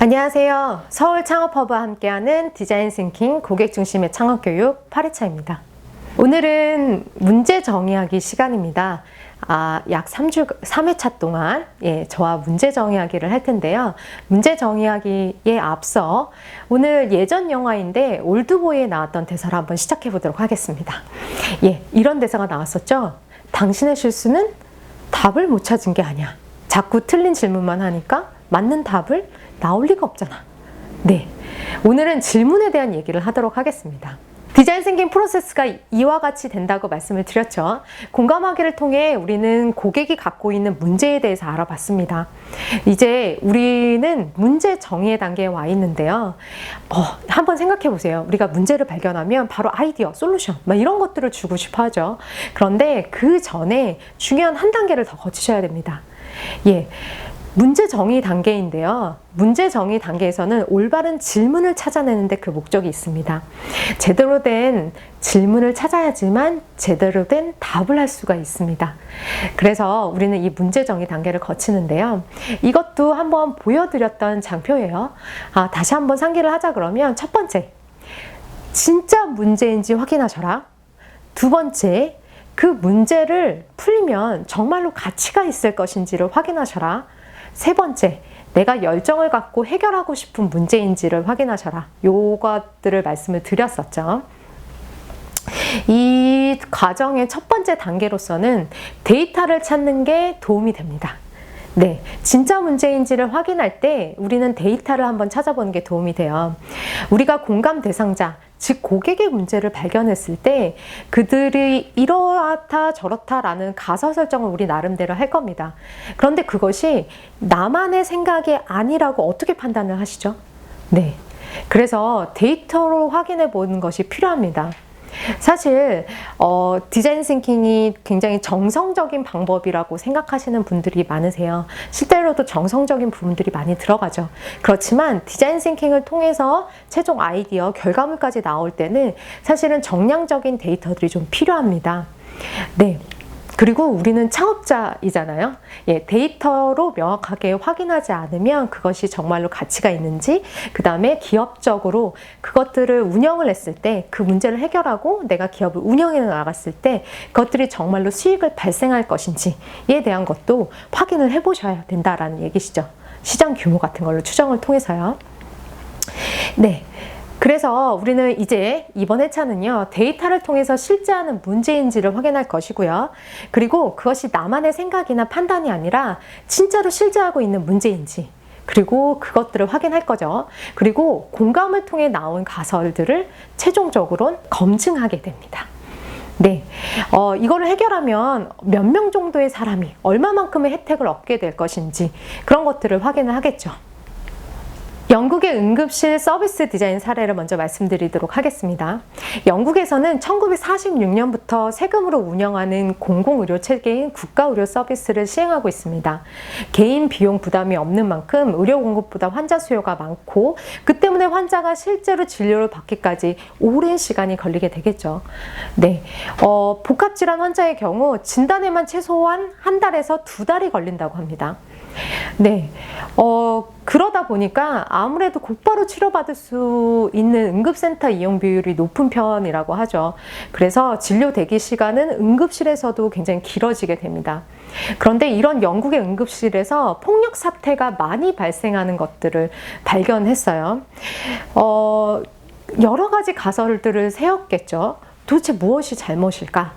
안녕하세요. 서울 창업허브와 함께하는 디자인 싱킹 고객 중심의 창업교육 8회차입니다. 오늘은 문제 정의하기 시간입니다. 약 3회차 동안 저와 문제 정의하기를 할 텐데요. 문제 정의하기에 앞서 오늘 예전 영화인데 올드보이에 나왔던 대사를 한번 시작해 보도록 하겠습니다. 이런 대사가 나왔었죠. 당신의 실수는 답을 못 찾은 게 아니야. 자꾸 틀린 질문만 하니까 맞는 답을 나올 리가 없잖아. 오늘은 질문에 대한 얘기를 하도록 하겠습니다. 디자인 싱킹 프로세스가 이와 같이 된다고 말씀을 드렸죠. 공감하기를 통해 우리는 고객이 갖고 있는 문제에 대해서 알아봤습니다. 이제 우리는 문제 정의의 단계에 와 있는데요. 한번 생각해 보세요. 우리가 문제를 발견하면 바로 아이디어, 솔루션 이런 것들을 주고 싶어 하죠. 그런데 그 전에 중요한 한 단계를 더 거치셔야 됩니다. 문제 정의 단계인데요. 문제 정의 단계에서는 올바른 질문을 찾아내는데 그 목적이 있습니다. 제대로 된 질문을 찾아야지만 제대로 된 답을 할 수가 있습니다. 그래서 우리는 이 문제 정의 단계를 거치는데요. 이것도 한번 보여드렸던 장표예요. 다시 한번 상기를 하자 그러면 첫 번째, 진짜 문제인지 확인하셔라. 두 번째, 그 문제를 풀면 정말로 가치가 있을 것인지를 확인하셔라. 세 번째, 내가 열정을 갖고 해결하고 싶은 문제인지를 확인하셔라. 요것들을 말씀을 드렸었죠. 이 과정의 첫 번째 단계로서는 데이터를 찾는 게 도움이 됩니다. 진짜 문제인지를 확인할 때 우리는 데이터를 한번 찾아보는 게 도움이 돼요. 우리가 공감 대상자, 즉 고객의 문제를 발견했을 때 그들이 이렇다 저렇다라는 가설 설정을 우리 나름대로 할 겁니다. 그런데 그것이 나만의 생각이 아니라고 어떻게 판단을 하시죠? 그래서 데이터로 확인해 보는 것이 필요합니다. 사실 디자인 싱킹이 굉장히 정성적인 방법이라고 생각하시는 분들이 많으세요. 실제로도 정성적인 부분들이 많이 들어가죠. 그렇지만 디자인 싱킹을 통해서 최종 아이디어, 결과물까지 나올 때는 사실은 정량적인 데이터들이 좀 필요합니다. 그리고 우리는 창업자이잖아요. 데이터로 명확하게 확인하지 않으면 그것이 정말로 가치가 있는지, 그 다음에 기업적으로 그것들을 운영을 했을 때, 그 문제를 해결하고 내가 기업을 운영해 나갔을 때 그것들이 정말로 수익을 발생할 것인지에 대한 것도 확인을 해보셔야 된다라는 얘기시죠. 시장 규모 같은 걸로 추정을 통해서요. 그래서 우리는 이제 이번 회차는요, 데이터를 통해서 실제하는 문제인지를 확인할 것이고요. 그리고 그것이 나만의 생각이나 판단이 아니라 진짜로 실제하고 있는 문제인지, 그리고 그것들을 확인할 거죠. 그리고 공감을 통해 나온 가설들을 최종적으로 검증하게 됩니다. 이거를 해결하면 몇 명 정도의 사람이 얼마만큼의 혜택을 얻게 될 것인지 그런 것들을 확인을 하겠죠. 영국의 응급실 서비스 디자인 사례를 먼저 말씀드리도록 하겠습니다. 영국에서는 1946년부터 세금으로 운영하는 공공의료 체계인 국가의료 서비스를 시행하고 있습니다. 개인 비용 부담이 없는 만큼 의료 공급보다 환자 수요가 많고, 그 때문에 환자가 실제로 진료를 받기까지 오랜 시간이 걸리게 되겠죠. 복합질환 환자의 경우 진단에만 최소한 한 달에서 두 달이 걸린다고 합니다. 그러다 보니까 아무래도 곧바로 치료받을 수 있는 응급센터 이용 비율이 높은 편이라고 하죠. 그래서 진료 대기 시간은 응급실에서도 굉장히 길어지게 됩니다. 그런데 이런 영국의 응급실에서 폭력 사태가 많이 발생하는 것들을 발견했어요. 여러 가지 가설들을 세웠겠죠. 도대체 무엇이 잘못일까?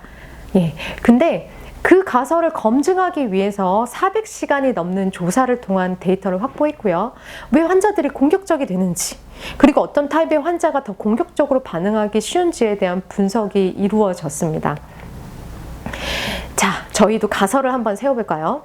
근데 그 가설을 검증하기 위해서 400시간이 넘는 조사를 통한 데이터를 확보했고요. 왜 환자들이 공격적이 되는지, 그리고 어떤 타입의 환자가 더 공격적으로 반응하기 쉬운지에 대한 분석이 이루어졌습니다. 자, 저희도 가설을 한번 세워볼까요?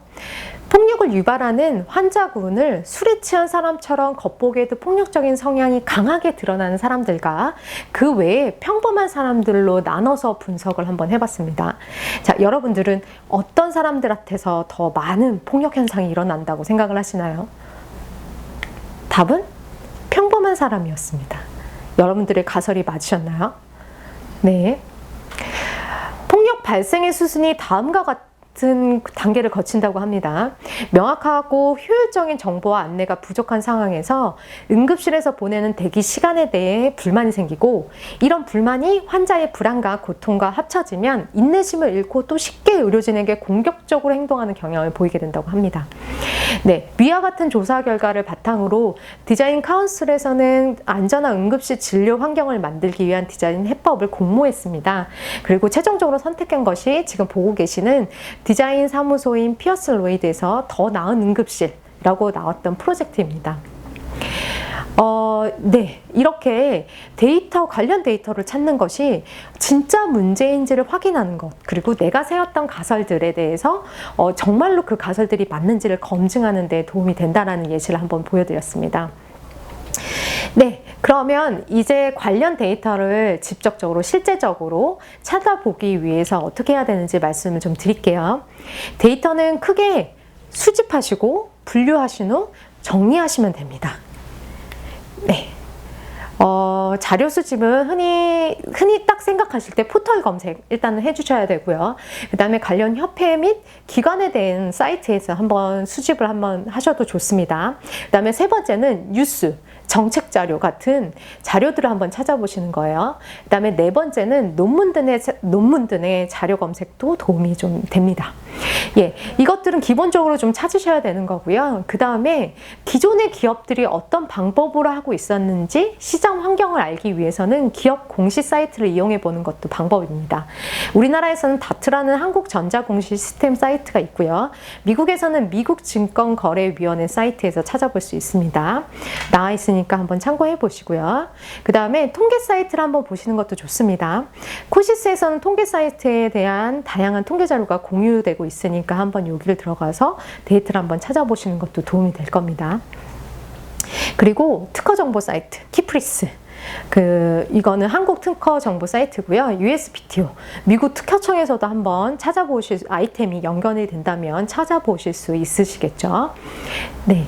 폭력을 유발하는 환자군을 술에 취한 사람처럼 겉보기에도 폭력적인 성향이 강하게 드러나는 사람들과 그 외에 평범한 사람들로 나눠서 분석을 한번 해봤습니다. 자, 여러분들은 어떤 사람들한테서 더 많은 폭력 현상이 일어난다고 생각을 하시나요? 답은 평범한 사람이었습니다. 여러분들의 가설이 맞으셨나요? 폭력 발생의 수순이 다음과 같은 같은 단계를 거친다고 합니다. 명확하고 효율적인 정보와 안내가 부족한 상황에서 응급실에서 보내는 대기 시간에 대해 불만이 생기고, 이런 불만이 환자의 불안과 고통과 합쳐지면 인내심을 잃고 또 쉽게 의료진에게 공격적으로 행동하는 경향을 보이게 된다고 합니다. 네, 위와 같은 조사 결과를 바탕으로 디자인 카운슬에서는 안전한 응급실 진료 환경을 만들기 위한 디자인 해법을 공모했습니다. 그리고 최종적으로 선택한 것이 지금 보고 계시는 디자인 사무소인 피어스 로이드에서 더 나은 응급실이라고 나왔던 프로젝트입니다. 네, 이렇게 관련 데이터를 찾는 것이 진짜 문제인지를 확인하는 것, 그리고 내가 세웠던 가설들에 대해서 정말로 그 가설들이 맞는지를 검증하는 데 도움이 된다는 예시를 한번 보여드렸습니다. 네, 그러면 이제 관련 데이터를 직접적으로 실제적으로 찾아보기 위해서 어떻게 해야 되는지 말씀을 좀 드릴게요. 데이터는 크게 수집하시고 분류하신 후 정리하시면 됩니다. 네. 자료 수집은 흔히 딱 생각하실 때 포털 검색 일단은 해주셔야 되고요. 그 다음에 관련 협회 및 기관에 대한 사이트에서 한번 수집을 하셔도 좋습니다. 그 다음에 세 번째는 뉴스, 정책 자료 같은 자료들을 한번 찾아보시는 거예요. 그 다음에 네 번째는 논문 등의 자료 검색도 도움이 좀 됩니다. 예, 이것들은 기본적으로 좀 찾으셔야 되는 거고요. 그 다음에 기존의 기업들이 어떤 방법으로 하고 있었는지 시장 환경을 알기 위해서는 기업 공시 사이트를 이용해 보는 것도 방법입니다. 우리나라에서는 다트라는 한국전자공시 시스템 사이트가 있고요. 미국에서는 미국증권거래위원회 사이트에서 찾아볼 수 있습니다. 나와 있으니까 한번 참고해 보시고요. 그 다음에 통계 사이트를 한번 보시는 것도 좋습니다. 코시스에서는 통계 사이트에 대한 다양한 통계 자료가 공유되고 있으니까 한번 여기를 들어가서 데이터를 한번 찾아보시는 것도 도움이 될 겁니다. 그리고 특허 정보 사이트 키프리스, 이거는 한국 특허 정보 사이트고요. USPTO, 미국 특허청에서도 한번 찾아보실 아이템이 연결이 된다면 찾아보실 수 있으시겠죠. 네.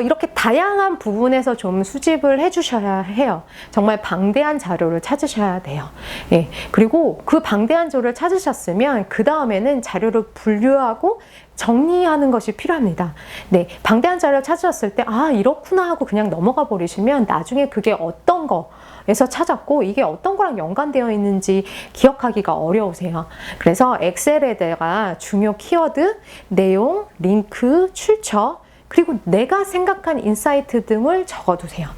이렇게 다양한 부분에서 좀 수집을 해주셔야 해요. 정말 방대한 자료를 찾으셔야 돼요. 예. 그리고 그 방대한 자료를 찾으셨으면 그 다음에는 자료를 분류하고 정리하는 것이 필요합니다. 네, 방대한 자료를 찾으셨을 때 이렇구나 하고 그냥 넘어가 버리시면 나중에 그게 어떤 거에서 찾았고 이게 어떤 거랑 연관되어 있는지 기억하기가 어려우세요. 그래서 엑셀에다가 중요 키워드, 내용, 링크, 출처, 그리고 내가 생각한 인사이트 등을 적어두세요.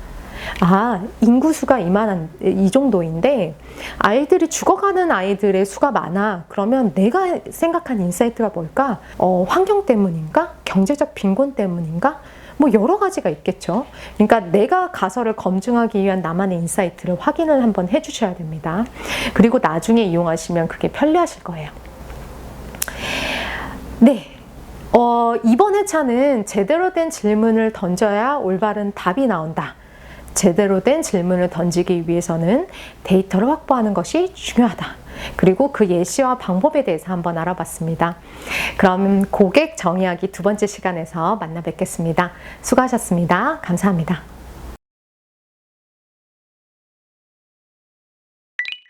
인구수가 이 정도인데 아이들이 죽어가는 아이들의 수가 많아. 그러면 내가 생각한 인사이트가 뭘까? 환경 때문인가? 경제적 빈곤 때문인가? 뭐 여러 가지가 있겠죠. 그러니까 내가 가설을 검증하기 위한 나만의 인사이트를 확인을 한번 해주셔야 됩니다. 그리고 나중에 이용하시면 그게 편리하실 거예요. 네. 이번 회차는 제대로 된 질문을 던져야 올바른 답이 나온다. 제대로 된 질문을 던지기 위해서는 데이터를 확보하는 것이 중요하다. 그리고 그 예시와 방법에 대해서 한번 알아봤습니다. 그럼 고객 정의하기 두 번째 시간에서 만나 뵙겠습니다. 수고하셨습니다. 감사합니다.